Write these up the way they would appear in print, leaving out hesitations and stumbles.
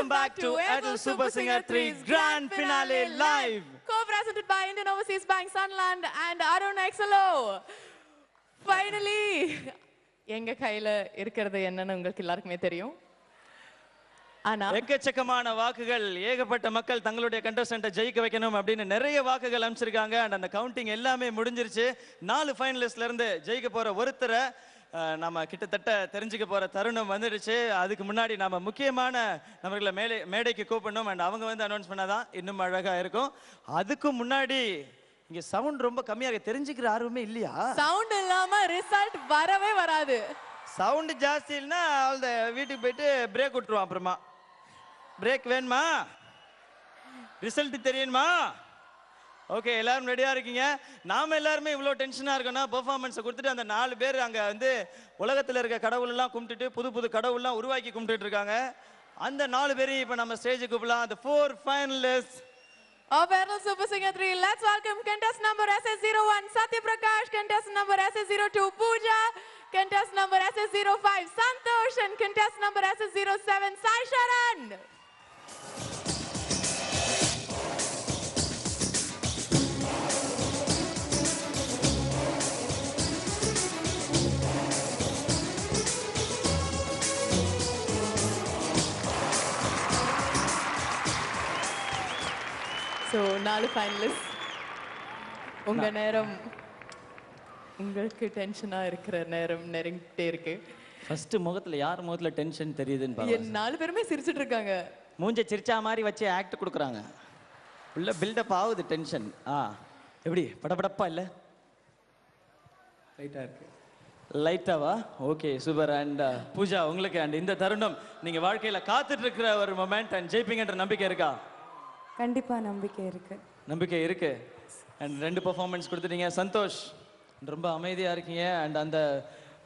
Welcome back to Adel Super Singer 3's Grand Finale Live. Co-presented by Indian Overseas Bank, Sunland and Arun XLO. Finally, எங்க கையில இருக்கிறது என்னன்னு உங்களுக்கு எல்லாருக்குமே தெரியும். ஆனா எக்கச்சக்கமான வாக்குகள், ஏகப்பட்ட மக்கள் தங்களுடைய கண்டஸ்டன்ட்டை ஜெயிக்க வைக்கணும் அப்படின்னு நிறைய வாக்குகள் அனுப்பிச்சிருக்காங்க. அண்ட் அந்த கவுண்டிங் எல்லாமே முடிஞ்சிருச்சு. 4 ஃபைனலிஸ்ட்ல இருந்து ஜெயிக்க போற ஒருத்தரை நம்ம கிட்டத்தட்ட தெரிஞ்சுக்க போற தருணம் வந்துடுச்சு. அதுக்கு முன்னாடி நம்ம முக்கியமான நம்மள மேடைக்கு கூப்பிடணும். அண்ட் அவங்க வந்து அனௌன்ஸ் பண்ணாதான் இன்னும் அழகா இருக்கும். அதுக்கு முன்னாடி இங்க சவுண்ட் ரொம்ப கம்மியா இருக்கு. தெரிஞ்சுக்கிற ஆர்வமே இல்லையா? சவுண்ட் இல்லாம ரிசல்ட் வரவே வராது. சவுண்ட் ஜாஸ்தி இல்லைன்னா அவளை வீட்டுக்கு போயிட்டு பிரேக் விட்டுருவோம். அப்புறமா பிரேக் வேணுமா? ரிசல்ட் தெரியணுமா? ஓகே, எல்லாரும் ரெடியா இருக்கீங்க? நாம எல்லாருமே இவ்வளோ டென்ஷனா இருக்கோம்னா பெர்ஃபார்மன்ஸை கொடுத்துட்டு அந்த 4 பேர் அங்க வந்து உலகத்தில் இருக்க கடவுள் எல்லாம் கும்பிட்டுட்டு புது புது கடவுள்லாம் உருவாக்கி கும்பிட்டுட்டு இருக்காங்க. அந்த 4 பேரையும் இப்போ நம்ம ஸ்டேஜுக்கு கூப்பிடலாம். அந்த 4 finalists of Adel Super Singer 3. Let's welcome contestant number SS01 Satya Prakash, contestant number SS02 Pooja, contestant number SS05 Santosh, and contestant number SS07 Sai Sharan. So, 4 finalists. உங்க நேரம், உங்களுக்கு டென்ஷனா இருக்கிற நேரம் நெருங்கிட்டே இருக்கு. ஃபர்ஸ்ட் முகத்துல யார் முகத்துல டென்ஷன் தெரியுதுன்னு பாருங்க. 4 பேருமே சிரிச்சிட்டு இருக்காங்க. மூஞ்ச சிரிச்சா மாதிரி வச்சு ஆக்ட் கொடுக்குறாங்க. உள்ள பில்டப் ஆகுது டென்ஷன். எப்படி படபடப்பா இல்ல? லைட்டா இருக்கு. லைட்டாவா? Okay, super. அண்ட் பூஜா, உங்களுக்கு அண்ட் இந்த தருணம் நீங்க வாழ்க்கையில காத்துட்டு இருக்கிற ஒரு மொமெண்ட். அண்ட் ஜெயிப்பீங்கன்ற நம்பிக்கை இருக்கா? கண்டிப்பா நம்பிக்கை இருக்கு. நம்பிக்கை இருக்கு. அண்ட் 2 பெர்ஃபார்மன்ஸ் கொடுத்துட்டீங்க. சந்தோஷ், ரொம்ப அமைதியா இருக்கீங்க. அண்ட் அந்த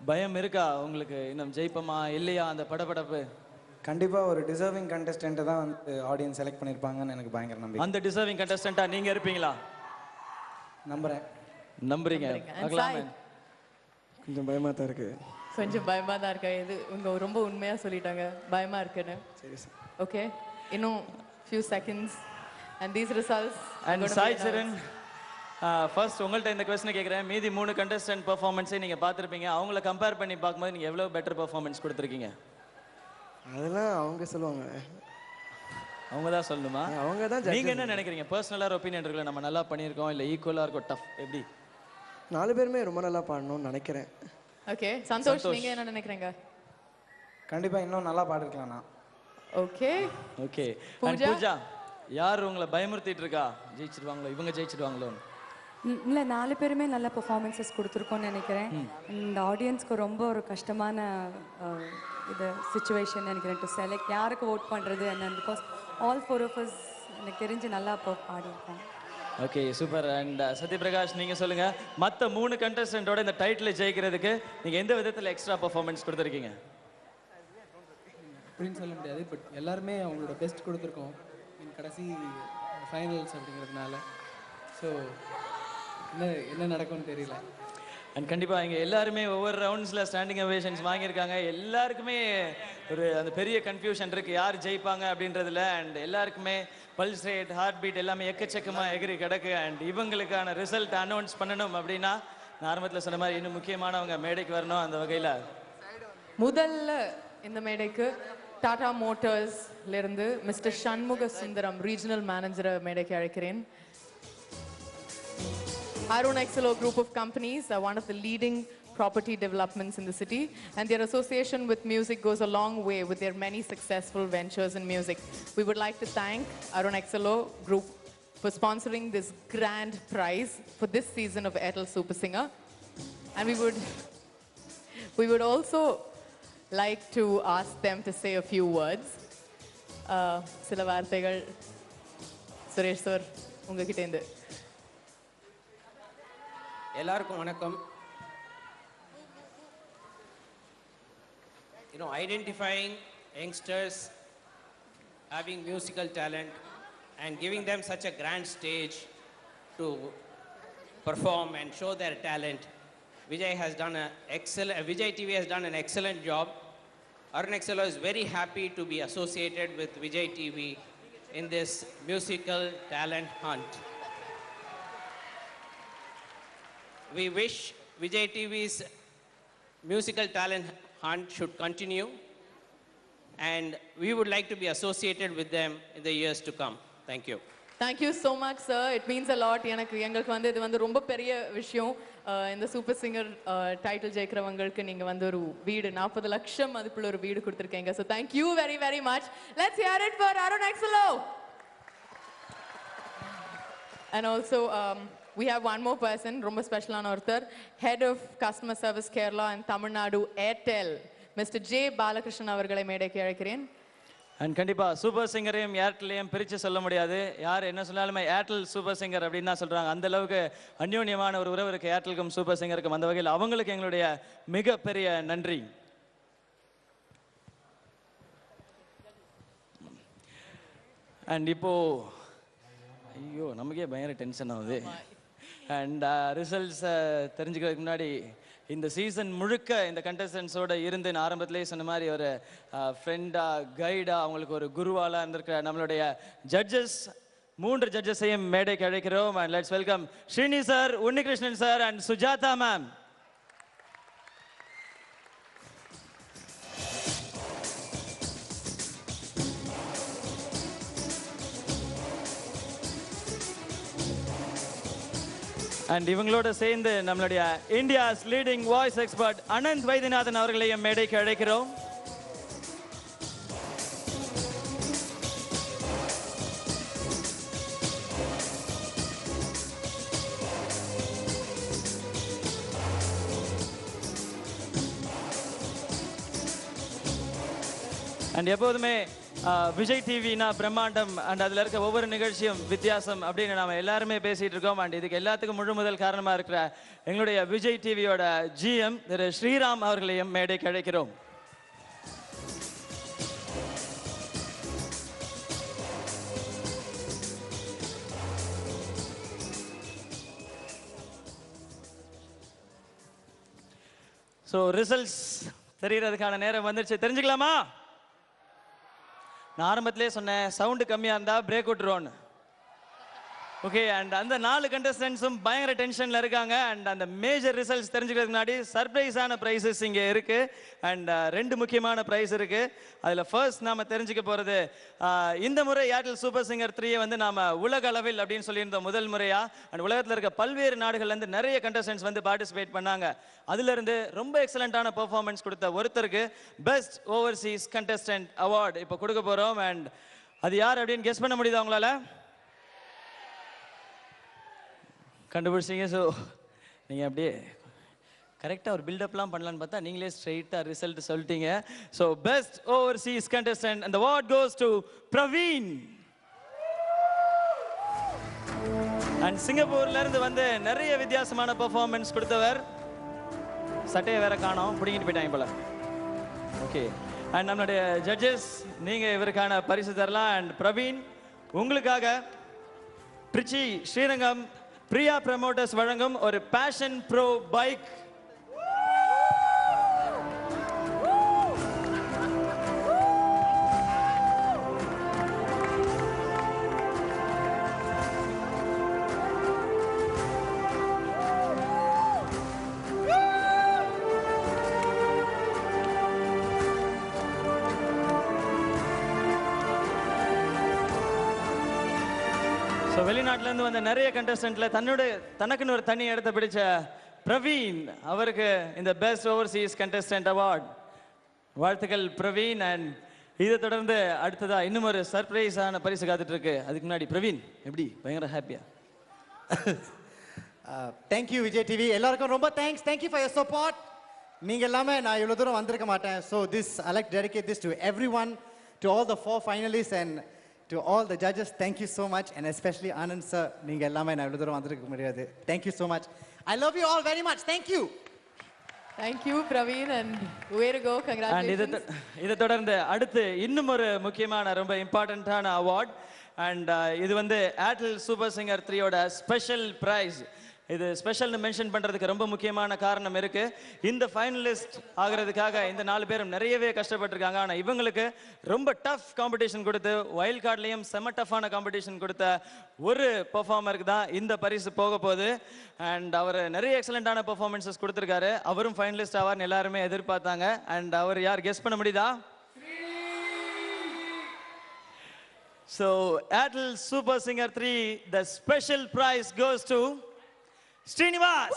பயம் இருக்கா உங்களுக்கு? இன்னும் ஜெயிப்பமா இல்லையா? அந்த படபடப்பு? கண்டிப்பா ஒரு டிசர்விங் கண்டஸ்டன்ட் தான் வந்து ஆடியன்ஸ் செலக்ட் பண்ணிருப்பாங்கன்னு எனக்கு பயங்கர நம்பிக்கை. அந்த டிசர்விங் கண்டஸ்டன்ட்டா நீங்க இருப்பீங்களா? நம்புறேன். நம்புறீங்க? பார்க்கலாமே. கொஞ்சம் பயமா தான் இருக்கு. கொஞ்சம் பயமா தான் இருக்கா? இது உங்க ரொம்ப உண்மையா சொல்லிட்டாங்க பயமா இருக்குன்னு. சரி சார். ஓகே, இன்னும் few seconds and these results. And Sai Sharan, first உங்கள்ட்ட இந்த क्वेश्चन கேக்குறேன். மீதி 3 கண்டஸ்டன்ட் பெர்ஃபார்மன்ஸை நீங்க பார்த்திருப்பீங்க. அவங்கள கம்பேர் பண்ணி பார்க்கும்போது நீங்க எவ்வளவு பெட்டர் பெர்ஃபார்மன்ஸ் கொடுத்திருக்கீங்க? அதெல்லாம் அவங்க சொல்லுவாங்க. அவங்க தான் சொல்லணுமா? அவங்க தான். நீங்க என்ன நினைக்கிறீங்க? பர்சனலா ஒபினியன் இருக்குல்ல, நம்ம நல்லா பண்ணியிருக்கோம் இல்ல ஈக்குவலா இருக்கோ டஃப்? எப்படி? 4 பேருமே ரொம்ப நல்லா பாடணும்னு நினைக்கிறேன். ஓகே, சந்தோஷ் நீங்க என்ன நினைக்கிறீங்க? கண்டிப்பா இன்னும் நல்லா பாடிருக்கலாம் நான். Okay okay. பூஜா, யார் உங்களை பயமுறுத்திட்டு இருக்கா? ஜெயிச்சிடுவாங்களோ, இவங்க ஜெயிச்சிடுவாங்களோ? இல்ல, 4 பேருமே நல்ல பெர்ஃபார்மன்ஸஸ் கொடுத்துருக்கோன்னு நினைக்கிறேன். இந்த ஆடியன்ஸ்க்கு ரொம்ப ஒரு கஷ்டமான இது சிச்சுவேஷன் நினைக்கிறேன் டு செலக்ட் யாருக்கு ஓட் பண்ணுறது என்ன. பிகாஸ் ஆல் 4 of us எனக்கு தெரிஞ்சு நல்லா பாடியிருக்கோம். Okay, super. அண்ட் சத்யபிரகாஷ், நீங்க சொல்லுங்க, மற்ற 3 கண்டஸ்டன்ட்டோட இந்த டைட்டில் ஜெயிக்கிறதுக்கு நீங்க எந்த விதத்தில் எக்ஸ்ட்ரா பெர்ஃபார்மன்ஸ் கொடுத்துருக்கீங்க? அப்படின்னு சொல்ல முடியாது. பட் எல்லாருமே அவங்களோட பெஸ்ட் கொடுத்துருக்கோம் கடைசி ஃபைனல்ஸ் அப்படிங்கிறதுனால. ஸோ என்ன நடக்கும்னு தெரியல. அண்ட் கண்டிப்பாக இங்கே எல்லாருமே ஒவ்வொரு ரவுண்ட்ஸில் ஸ்டாண்டிங் அவேஷன்ஸ் வாங்கியிருக்காங்க. எல்லாருக்குமே ஒரு அந்த பெரிய கன்ஃபியூஷன் இருக்குது யார் ஜெயிப்பாங்க அப்படின்றதுல. அண்ட் எல்லாருக்குமே பல்ஸ் ரேட், ஹார்ட் பீட் எல்லாமே எக்கச்சக்கமாக எகிரி கிடக்கு. அண்ட் இவங்களுக்கான ரிசல்ட் அனௌன்ஸ் பண்ணணும் அப்படின்னா நான் ஆரம்பத்தில் சொன்ன மாதிரி இன்னும் முக்கியமானவங்க மேடைக்கு வரணும். அந்த வகையில் முதல்ல இந்த மேடைக்கு டாடா மோட்டார்ஸ்ல இருந்து மிஸ்டர் சண்முக சுந்தரம் ரீஜனல் மேனேஜரை மேடைக்கு அழைக்கிறேன். Arun XLO group of companies are one of the leading property developments in the city, and their association with music goes a long way with their many successful ventures in music. We would like to thank Arun XLO group for sponsoring this grand prize for this season of Adel Super Singer, and we would also like to ask them to say a few words. சில வார்த்தைகள் Suresh sir உங்ககிட்ட இருந்து. எல்லாருக்கும் வணக்கம். Identifying youngsters having musical talent and giving them such a grand stage to perform and show their talent, Vijay TV has done an excellent job. Arun XLO is very happy to be associated with Vijay TV in this musical talent hunt. We wish Vijay TV's musical talent hunt should continue, and we would like to be associated with them in the years to come. Thank you. Thank you so much, sir. It means a lot. எங்களுக்கு வந்து இது வந்து ரொம்ப பெரிய விஷயம். இந்த super singer title ஜெயிக்கிறவங்களுக்கு நீங்க வந்து ஒரு வீடு 40 லட்சம் மதிப்புள்ள ஒரு வீடு கொடுத்திருக்கீங்க. So thank you very very much. Let's hear it for Arun XLO. And also we have one more person, ரொம்ப ஸ்பெஷலான ஒருத்தர், Head of Customer Service Kerala and Tamil Nadu Airtel, Mr. J. Balakrishnan அவர்களை மேடைக்கு அழைக்கிறேன். And கண்டிப்பா super சிங்கரையும் ஏர்டெல்லையும் பிரித்து சொல்ல முடியாது. யார் என்ன சொன்னாலுமே ஏர்டெல் சூப்பர் சிங்கர் அப்படின்னு தான் சொல்றாங்க. அந்த அளவுக்கு அந்யோன்யமான ஒரு உறவு இருக்கு ஏர்டெலுக்கும் சூப்பர் சிங்கருக்கும். அந்த வகையில் அவங்களுக்கு எங்களுடைய மிகப்பெரிய நன்றி. அண்ட் இப்போ ஐயோ நமக்கே பயங்கர டென்ஷன் ஆகுது. அண்ட் ரிசல்ட்ஸ் தெரிஞ்சுக்கிறதுக்கு முன்னாடி இந்த சீசன் முழுக்க இந்த கண்டஸ்டன்ஸோட இருந்து நான் ஆரம்பத்திலே சொன்ன மாதிரி ஒரு ஃப்ரெண்டா கைடா அவங்களுக்கு ஒரு குருவாலாம் இருந்திருக்கிற நம்மளுடைய ஜட்ஜஸ் 3 ஜட்ஜஸையும் மேடைக்கு அழைக்கிறோம். And let's welcome Srini sir, Unnikrishnan sir and Sujatha ma'am. And இவங்களோட சேர்ந்து நம்மளுடைய India's leading voice expert Anand Vaidyanathan அவர்களையும் மேடைக்கு அழைக்கிறோம். அண்ட் எப்போதுமே விஜய் டிவினா பிரம்மாண்டம் அண்ட் அதில் இருக்க ஒவ்வொரு நிகழ்ச்சியும் வித்தியாசம் அப்படின்னு நாம எல்லாருமே பேசிட்டு இருக்கோம். அண்ட் இதுக்கு எல்லாத்துக்கும் முழு முதல் காரணமாக இருக்கிற எங்களுடைய விஜய் டிவியோட GM திரு ஸ்ரீராம் அவர்களையும் மேடைக்கு அழைக்கிறோம். ஸோ ரிசல்ட்ஸ் தெரியறதுக்கான நேரம் வந்துருச்சு. தெரிஞ்சுக்கலாமா? நான் ஆரம்பத்திலே சொன்னேன் சவுண்டு கம்மியாக இருந்தால் பிரேக் விட்டுருவோன்னு. ஓகே, அண்ட் அந்த 4 கண்டஸ்டன்ஸும் பயங்கர டென்ஷனில் இருக்காங்க. அண்ட் அந்த மேஜர் ரிசல்ட்ஸ் தெரிஞ்சுக்கிறதுக்கு முன்னாடி சர்ப்ரைஸான ப்ரைஸஸ் இங்கே இருக்குது. அண்ட் 2 முக்கியமான ப்ரைஸ் இருக்குது. அதில் ஃபர்ஸ்ட் நாம் தெரிஞ்சுக்க போகிறது இந்த முறை ஏர்டெல் சூப்பர் சிங்கர் 3 வந்து நாம் உலக அளவில் அப்படின்னு சொல்லியிருந்தோம் முதல் முறையாக. அண்ட் உலகத்தில் இருக்க பல்வேறு நாடுகள்லேருந்து நிறைய கண்டஸ்டன்ஸ் வந்து பார்ட்டிசிபேட் பண்ணாங்க. அதிலிருந்து ரொம்ப எக்ஸலண்ட்டான பெர்ஃபார்மன்ஸ் கொடுத்த ஒருத்தருக்கு பெஸ்ட் ஓவர்சீஸ் கண்டஸ்டன்ட் அவார்டு இப்போ கொடுக்க போகிறோம். அண்ட் அது யார் அப்படின்னு கெஸ் பண்ண முடியுதா உங்களால்? கண்டுபிடிச்சிங்க. ஸோ நீங்கள் அப்படியே கரெக்டாக ஒரு பில்டப்லாம் பண்ணலான்னு பார்த்தா நீங்களே ஸ்ட்ரெயிட்டாக ரிசல்ட் சொல்லிட்டீங்க. ஸோ பெஸ்ட் ஓவர்சீஸ் கண்டஸ்டன்ட் அந்த award goes to Praveen. And சிங்கப்பூர்லேருந்து வந்து நிறைய வித்தியாசமான பெர்ஃபார்மன்ஸ் கொடுத்தவர். சட்டையை வேற காணோம், பிடிங்கிட்டு போயிட்டாங்க போல. ஓகே, அண்ட் நம்மளுடைய ஜட்ஜஸ் நீங்கள் இவருக்கான பரிசு தரலாம். அண்ட் பிரவீன் உங்களுக்காக ட்ரிச்சி ஸ்ரீரங்கம் பிரியா ப்ரமோட்டர்ஸ் வழங்கும் ஒரு பேஷன் ப்ரோ பைக். ஸோ வெளிநாட்டிலேருந்து வந்த நிறைய கண்டஸ்டன்ட்ல தனக்குன்னு ஒரு தனி இடத்தை பிடிச்ச பிரவீன் அவருக்கு இந்த பெஸ்ட் ஓவர்சீஸ் கண்டஸ்டன்ட் அவார்ட். வாழ்த்துக்கள் பிரவீன். அண்ட் இதை தொடர்ந்து அடுத்ததா இன்னும் ஒரு சர்ப்ரைஸான பரிசு காத்துட்டு இருக்கு. அதுக்கு முன்னாடி பிரவீன் எப்படி பயங்கர ஹாப்பியா? தேங்க்யூ விஜய் டிவி, எல்லாருக்கும் ரொம்ப thanks. Thank you for your support. நீங்கள் எல்லாமே நான் இவ்வளோ தூரம் வந்திருக்க மாட்டேன். So this I like dedicate this to every one, to all the 4 finalists and to all the judges. Thank you so much, and especially Anand sir, நீங்க எல்லாமே நான் இவ்வளோ தூரம் வந்திருக்க முடியாது. Thank you so much. I love you all very much. Thank you. Thank you Praveen, and way to go. Congratulations. And இதை தொடர்ந்து அடுத்து இன்னும் ஒரு முக்கியமான ரொம்ப இம்பார்ட்டண்ட்டான அவார்ட். அண்ட் இது வந்து ஏர்டெல் சூப்பர் சிங்கர் 3யோட ஸ்பெஷல் ப்ரைஸ். இது ஸ்பெஷல்னு மென்ஷன் பண்றதுக்கு ரொம்ப முக்கியமான காரணம் இருக்கு. இந்த ஃபைனலிஸ்ட் ஆகிறதுக்காக இந்த 4 பேரும் நிறையவே கஷ்டப்பட்டிருக்காங்க. ஆனா இவங்களுக்கு ரொம்ப டஃப் காம்படிஷன் கொடுத்து வைல்ட் கார்ட்லயும் செம டஃப்பான காம்படிஷன் கொடுத்த ஒரு பெர்ஃபார்மருக்கு தான் இந்த பரிசு போக போகுது. அண்ட் அவர் நிறைய எக்ஸலண்டான பெர்ஃபார்மன்ஸஸ் கொடுத்துருக்காரு. அவரும் ஃபைனலிஸ்ட் ஆவார்னு எல்லாருமே எதிர்பார்த்தாங்க. அண்ட் அவர் யார் கெஸ் பண்ண முடியுதா? So, Airtel Super Singer 3, the special prize goes to Srinivas.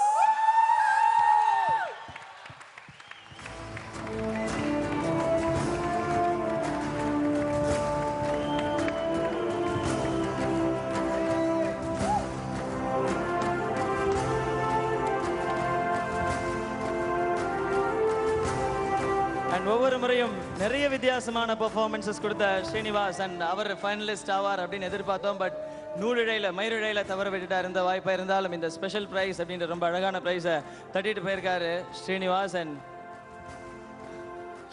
And ஒவ்வொரு முறையும் நிறைய வித்தியாசமான பெர்ஃபார்மன்ஸஸ் கொடுத்த ஸ்ரீனிவாஸ் அண்ட் அவர் ஃபைனலிஸ்ட் ஆவார் அப்படின்னு எதிர்பார்த்தோம். பட் நூலிழையில் மயிரிழையில தவற விட்டுட்டார். இந்த வாய்ப்பாக இருந்தாலும் இந்த ஸ்பெஷல் ப்ரைஸ் அப்படின்ற ரொம்ப அழகான ப்ரைஸை தட்டிட்டு போயிருக்காரு ஸ்ரீனிவாஸ். அண்ட்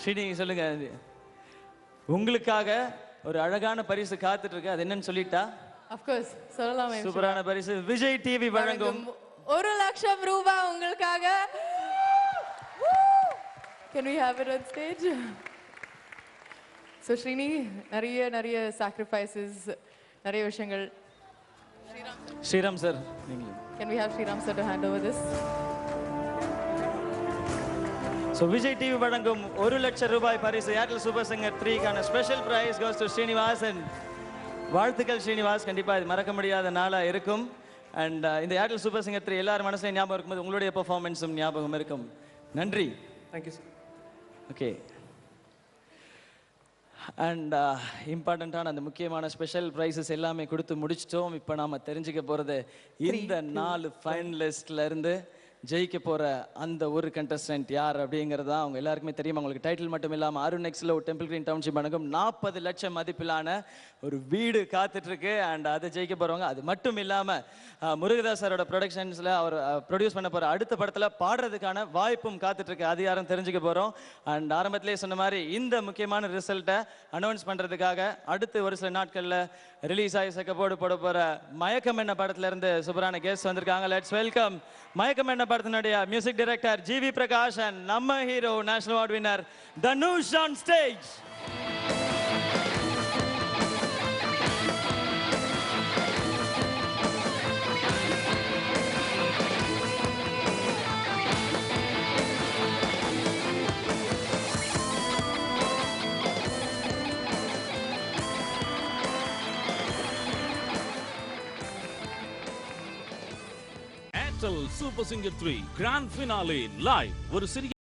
ஸ்ரீனி சொல்லுங்க, உங்களுக்காக ஒரு அழகான பரிசு காத்துட்டு இருக்கு. அது என்னன்னு சொல்லிட்டா? Of course, சொல்லலாம். சூப்பரான பரிசு விஜய் டிவி வழங்கும் 1 லட்சம் ரூபாய் உங்களுக்காக. Can we have it on stage? So Srini, நிறைய sacrifices, நிறைய விஷயங்கள். Sriram sir, Can we have Sriram sir to hand over this? So Vijay TV வழங்கும் 1 லட்சம் ரூபாய் பரிசு ஏர்டெல் சூப்பர் சிங்கர் 3 கான special prize goes to Srinivas. And வாழ்த்துக்கள் ஸ்ரீனிவாஸ், கண்டிப்பா இது மறக்க முடியாத நாளா இருக்கும். அண்ட் இந்த ஏர்டெல் சூப்பர் சிங்கர் 3 எல்லாரும் மனசுல ஞாபகம் இருக்கும்போது உங்களுடைய பெர்ஃபார்மன்ஸும் ஞாபகம் இருக்கும். நன்றி. Thank you sir. ஓகே. அண்ட் இம்பார்ட்டண்ட்டான அந்த முக்கியமான ஸ்பெஷல் ப்ரைஸஸ் எல்லாமே கொடுத்து முடிச்சிட்டோம். இப்போ நாம் தெரிஞ்சுக்க போகிறது இந்த 4 ஃபைனலிஸ்ட்ல இருந்து ஜெயிக்க போகிற அந்த ஒரு கண்டஸ்டன்ட் யார் அப்படிங்கிறது தான் அவங்க எல்லாருக்குமே தெரியும். அவங்களுக்கு டைட்டில் மட்டும் இல்லாமல் அருண் எக்ஸில் ஒரு டெம்பிள் கிரீன் டவுன்ஷிப் வழங்கும் 40 லட்சம் மதிப்பிலான ஒரு வீடு காத்துட்ருக்கு. அண்ட் அதை ஜெயிக்க போகிறவங்க. அது மட்டும் இல்லாமல் முருகதாஸ் சாரோட ப்ரொடக்ஷன்ஸில் அவர் ப்ரொடியூஸ் பண்ண போகிற அடுத்த படத்தில் பாடுறதுக்கான வாய்ப்பும் காத்துட்ருக்கு. அது யாரும் தெரிஞ்சுக்க போகிறோம். அண்ட் ஆரம்பத்திலே சொன்ன மாதிரி இந்த முக்கியமான ரிசல்ட்டை அனௌன்ஸ் பண்ணுறதுக்காக அடுத்து ஒரு சில நாட்களில் ரிலீஸ் ஆகி சக்கப்போடு போட போகிற மயக்கம் என்ன படத்துலேருந்து சூப்பரான கெஸ்ட் வந்திருக்காங்க. லெட்ஸ் வெல்கம் மயக்கம் என்ன படத்தினுடைய music director GV Prakash and நம்ம hero national award winner Dhanush on stage. Airtel Super Singer 3 Grand Finale live. ஒரு சிறிய